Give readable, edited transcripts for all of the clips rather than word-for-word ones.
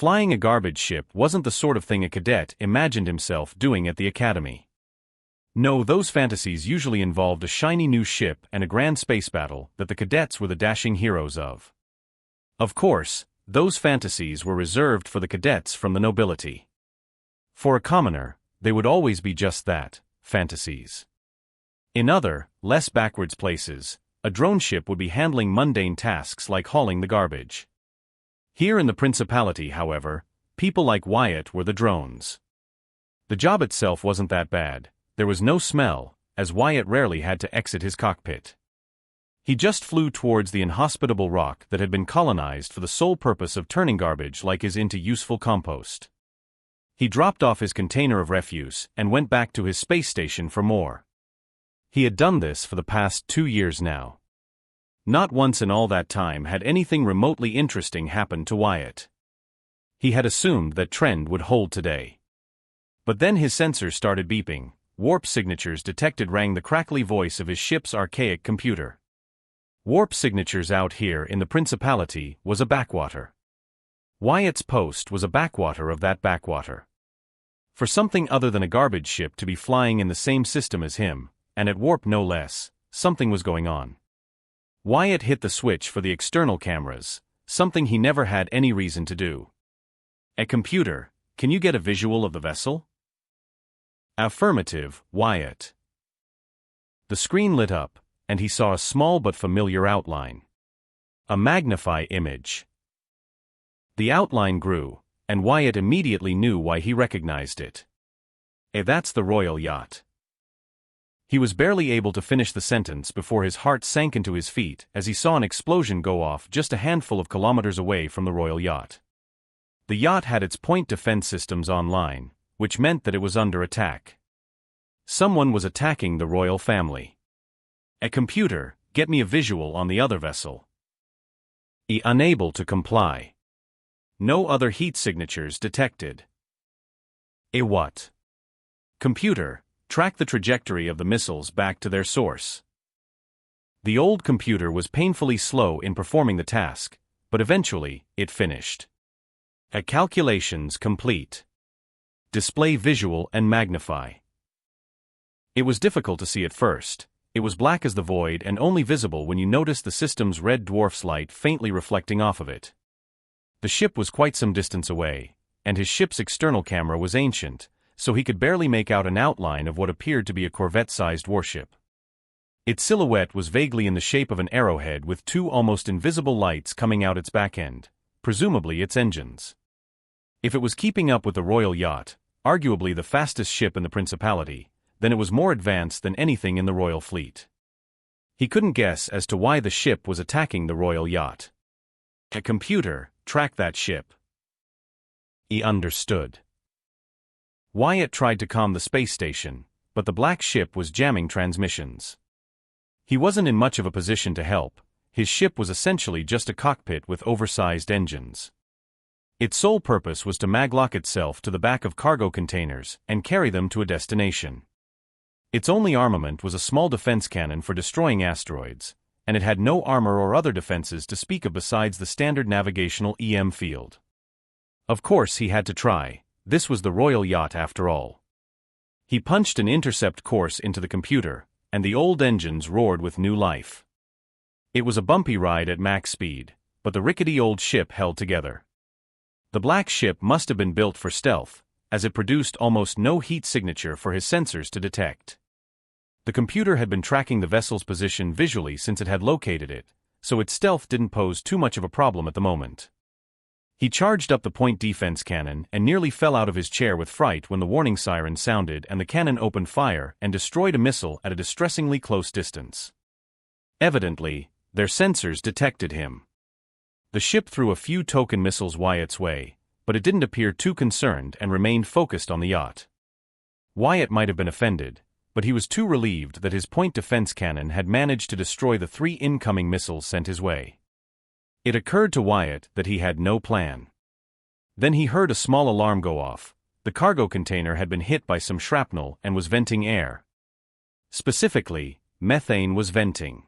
Flying a garbage ship wasn't the sort of thing a cadet imagined himself doing at the academy. No, those fantasies usually involved a shiny new ship and a grand space battle that the cadets were the dashing heroes of. Of course, those fantasies were reserved for the cadets from the nobility. For a commoner, they would always be just that, fantasies. In other, less backwards places, a drone ship would be handling mundane tasks like hauling the garbage. Here in the Principality, however, people like Wyatt were the drones. The job itself wasn't that bad. There was no smell, as Wyatt rarely had to exit his cockpit. He just flew towards the inhospitable rock that had been colonized for the sole purpose of turning garbage like his into useful compost. He dropped off his container of refuse and went back to his space station for more. He had done this for the past 2 years now. Not once in all that time had anything remotely interesting happened to Wyatt. He had assumed that trend would hold today. But then his sensors started beeping. Warp signatures detected rang the crackly voice of his ship's archaic computer. Warp signatures out here in the Principality was a backwater. Wyatt's post was a backwater of that backwater. For something other than a garbage ship to be flying in the same system as him, and at warp no less, something was going on. Wyatt hit the switch for the external cameras, something he never had any reason to do. A computer, can you get a visual of the vessel? Affirmative, Wyatt. The screen lit up, and he saw a small but familiar outline. A magnify image. The outline grew, and Wyatt immediately knew why he recognized it. That's the royal yacht. He was barely able to finish the sentence before his heart sank into his feet as he saw an explosion go off just a handful of kilometers away from the royal yacht. The yacht had its point defense systems online, which meant that it was under attack. Someone was attacking the royal family. A computer, get me a visual on the other vessel. Unable to comply. No other heat signatures detected. What? Computer, track the trajectory of the missiles back to their source. The old computer was painfully slow in performing the task, but eventually, it finished. Calculations complete. Display visual and magnify. It was difficult to see at first. It was black as the void and only visible when you noticed the system's red dwarf's light faintly reflecting off of it. The ship was quite some distance away, and his ship's external camera was ancient, so he could barely make out an outline of what appeared to be a corvette-sized warship. Its silhouette was vaguely in the shape of an arrowhead with 2 almost invisible lights coming out its back end, presumably its engines. If it was keeping up with the royal yacht, arguably the fastest ship in the Principality, then it was more advanced than anything in the royal fleet. He couldn't guess as to why the ship was attacking the royal yacht. A computer, track that ship. He understood. Wyatt tried to calm the space station, but the black ship was jamming transmissions. He wasn't in much of a position to help. His ship was essentially just a cockpit with oversized engines. Its sole purpose was to maglock itself to the back of cargo containers and carry them to a destination. Its only armament was a small defense cannon for destroying asteroids, and it had no armor or other defenses to speak of besides the standard navigational EM field. Of course he had to try. This was the royal yacht after all. He punched an intercept course into the computer, and the old engines roared with new life. It was a bumpy ride at max speed, but the rickety old ship held together. The black ship must have been built for stealth, as it produced almost no heat signature for his sensors to detect. The computer had been tracking the vessel's position visually since it had located it, so its stealth didn't pose too much of a problem at the moment. He charged up the point defense cannon and nearly fell out of his chair with fright when the warning siren sounded and the cannon opened fire and destroyed a missile at a distressingly close distance. Evidently, their sensors detected him. The ship threw a few token missiles Wyatt's way, but it didn't appear too concerned and remained focused on the yacht. Wyatt might have been offended, but he was too relieved that his point defense cannon had managed to destroy the 3 incoming missiles sent his way. It occurred to Wyatt that he had no plan. Then he heard a small alarm go off. The cargo container had been hit by some shrapnel and was venting air. Specifically, methane was venting.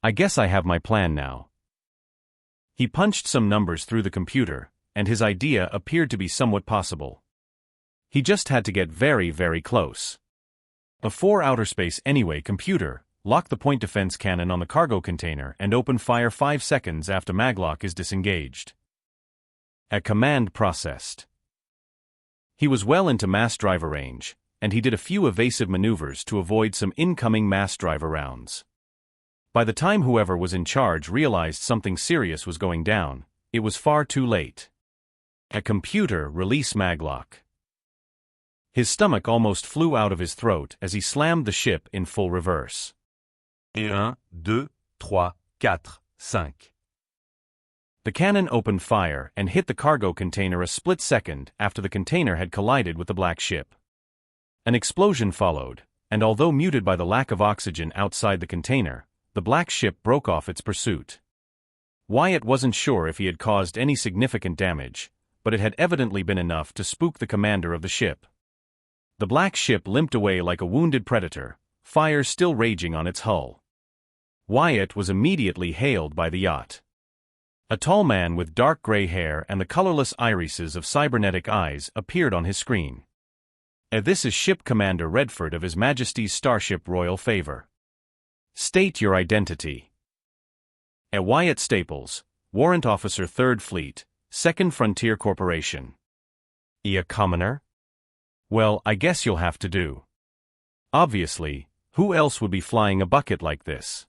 I guess I have my plan now. He punched some numbers through the computer, and his idea appeared to be somewhat possible. He just had to get very, very close. For outer space anyway. Computer, lock the point defense cannon on the cargo container and open fire 5 seconds after maglock is disengaged. A command processed. He was well into mass driver range, and he did a few evasive maneuvers to avoid some incoming mass driver rounds. By the time whoever was in charge realized something serious was going down, it was far too late. A computer, release maglock. His stomach almost flew out of his throat as he slammed the ship in full reverse. Et 1, 2, 3, 4, 5. The cannon opened fire and hit the cargo container a split second after the container had collided with the black ship. An explosion followed, and although muted by the lack of oxygen outside the container, the black ship broke off its pursuit. Wyatt wasn't sure if he had caused any significant damage, but it had evidently been enough to spook the commander of the ship. The black ship limped away like a wounded predator, fire still raging on its hull. Wyatt was immediately hailed by the yacht. A tall man with dark gray hair and the colorless irises of cybernetic eyes appeared on his screen. This is Ship Commander Redford of His Majesty's Starship Royal Favor. State your identity. Wyatt Staples, Warrant Officer 3rd Fleet, 2nd Frontier Corporation. A commoner? Well, I guess you'll have to do. Obviously, who else would be flying a bucket like this?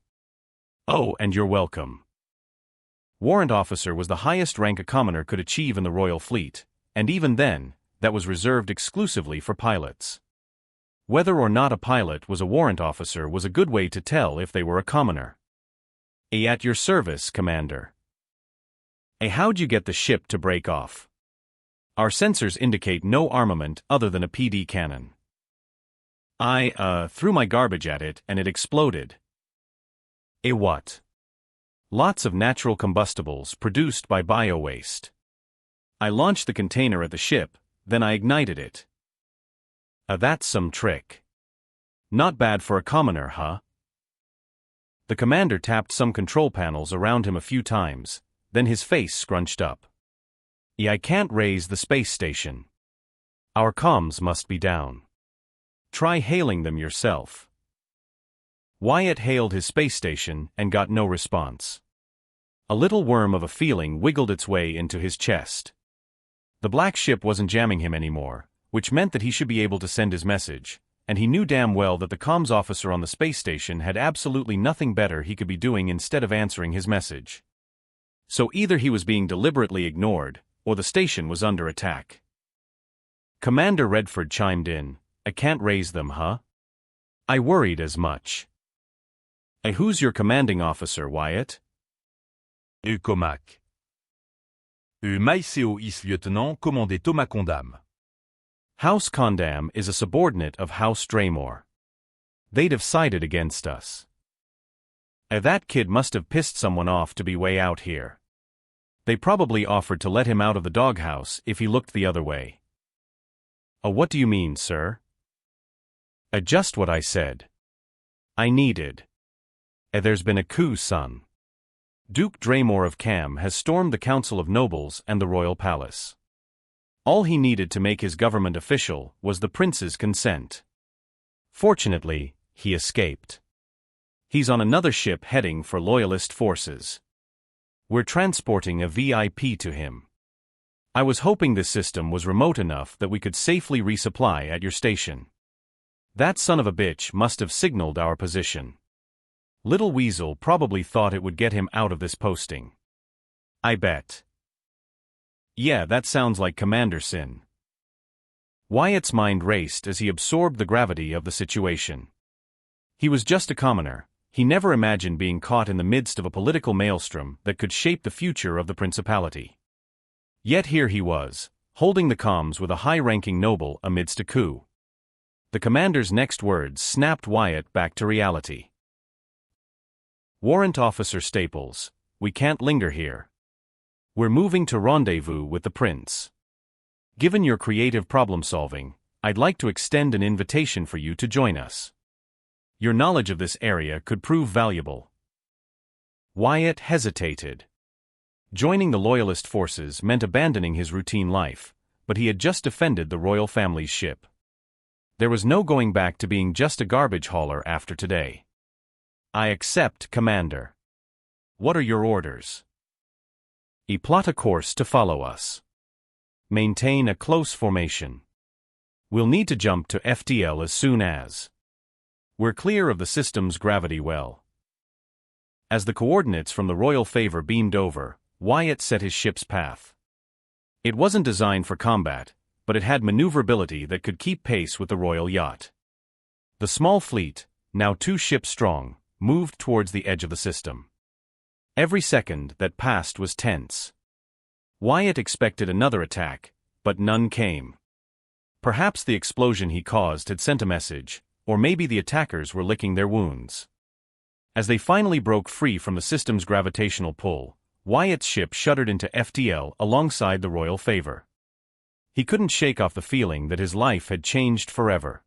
Oh, and you're welcome. Warrant Officer was the highest rank a commoner could achieve in the Royal Fleet, and even then, that was reserved exclusively for pilots. Whether or not a pilot was a warrant officer was a good way to tell if they were a commoner. At your service, Commander. How'd you get the ship to break off? Our sensors indicate no armament other than a PD cannon. I threw my garbage at it and it exploded. What? Lots of natural combustibles produced by bio-waste. I launched the container at the ship, then I ignited it. That's some trick. Not bad for a commoner, huh? The commander tapped some control panels around him a few times, then his face scrunched up. I can't raise the space station. Our comms must be down. Try hailing them yourself. Wyatt hailed his space station and got no response. A little worm of a feeling wiggled its way into his chest. The black ship wasn't jamming him anymore, which meant that he should be able to send his message, and he knew damn well that the comms officer on the space station had absolutely nothing better he could be doing instead of answering his message. So either he was being deliberately ignored, or the station was under attack. Commander Redford chimed in, I can't raise them, huh? I worried as much. Who's your commanding officer, Wyatt? Comac. Maïseo is Lieutenant Commandé Thomas Condam. House Condam is a subordinate of House Draymore. They'd have sided against us. That kid must have pissed someone off to be way out here. They probably offered to let him out of the doghouse if he looked the other way. What do you mean, sir? Just what I said. I needed. There's been a coup, son. Duke Draymore of Cam has stormed the Council of Nobles and the Royal Palace. All he needed to make his government official was the prince's consent. Fortunately, he escaped. He's on another ship heading for Loyalist forces. We're transporting a VIP to him. I was hoping this system was remote enough that we could safely resupply at your station. That son of a bitch must have signaled our position. Little Weasel probably thought it would get him out of this posting. I bet. Yeah, that sounds like Commander Sin. Wyatt's mind raced as he absorbed the gravity of the situation. He was just a commoner. He never imagined being caught in the midst of a political maelstrom that could shape the future of the principality. Yet here he was, holding the comms with a high-ranking noble amidst a coup. The commander's next words snapped Wyatt back to reality. Warrant Officer Staples, we can't linger here. We're moving to rendezvous with the prince. Given your creative problem-solving, I'd like to extend an invitation for you to join us. Your knowledge of this area could prove valuable. Wyatt hesitated. Joining the Loyalist forces meant abandoning his routine life, but he had just defended the royal family's ship. There was no going back to being just a garbage hauler after today. I accept, Commander. What are your orders? Plot a course to follow us. Maintain a close formation. We'll need to jump to FTL as soon as we're clear of the system's gravity well. As the coordinates from the Royal Favor beamed over, Wyatt set his ship's path. It wasn't designed for combat, but it had maneuverability that could keep pace with the royal yacht. The small fleet, now 2 ships strong, moved towards the edge of the system. Every second that passed was tense. Wyatt expected another attack, but none came. Perhaps the explosion he caused had sent a message, or maybe the attackers were licking their wounds. As they finally broke free from the system's gravitational pull, Wyatt's ship shuddered into FTL alongside the Royal Favor. He couldn't shake off the feeling that his life had changed forever.